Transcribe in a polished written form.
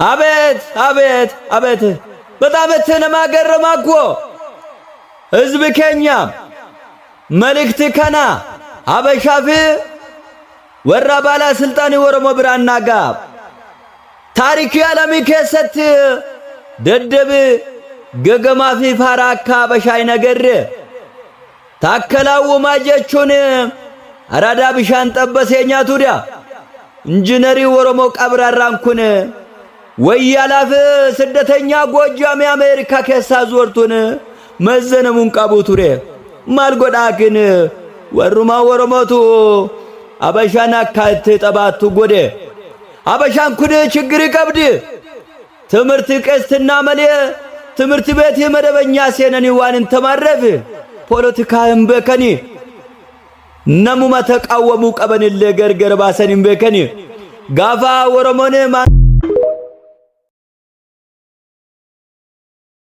አቤት አቤት አቤት በጣም ተነማገረማኮ ህዝብ ከኛ መልእክት ከና አበሻፊ ወራ ባላ ስልጣን ወረሞ ብራናጋ ታሪክ ያለሚ ከሰት ደደብ ገገማፊ ፋራካ በሻይ ነገር ታከላው ማጀቹን አራዳ ብሻን ጠበሰኛ ቱዲያ ኢንጂነሪ ወረሞ ቀብራራንኩን ወያላፍ ስደተኛ ጎጃም አሜሪካ ከሳ ዞርቱን መዘነሙን ቃቡቱሬ ማልጎዳክን ወሩማ ወረሞቱ አበሻና ካት ጠባቱ ጎዴ አበሻን ኩድ ችግር ይቀብድ ትምርት ቀስትና መሌ ትምርት ቤት የመደበኛ ሴነኒ ዋንን ተማረፍ ፖለቲካ እምበከኒ ነሙ መተቃወሙ ቀበን ለገርገር ባሰን እምበከኒ ጋፋ ወረሞኔ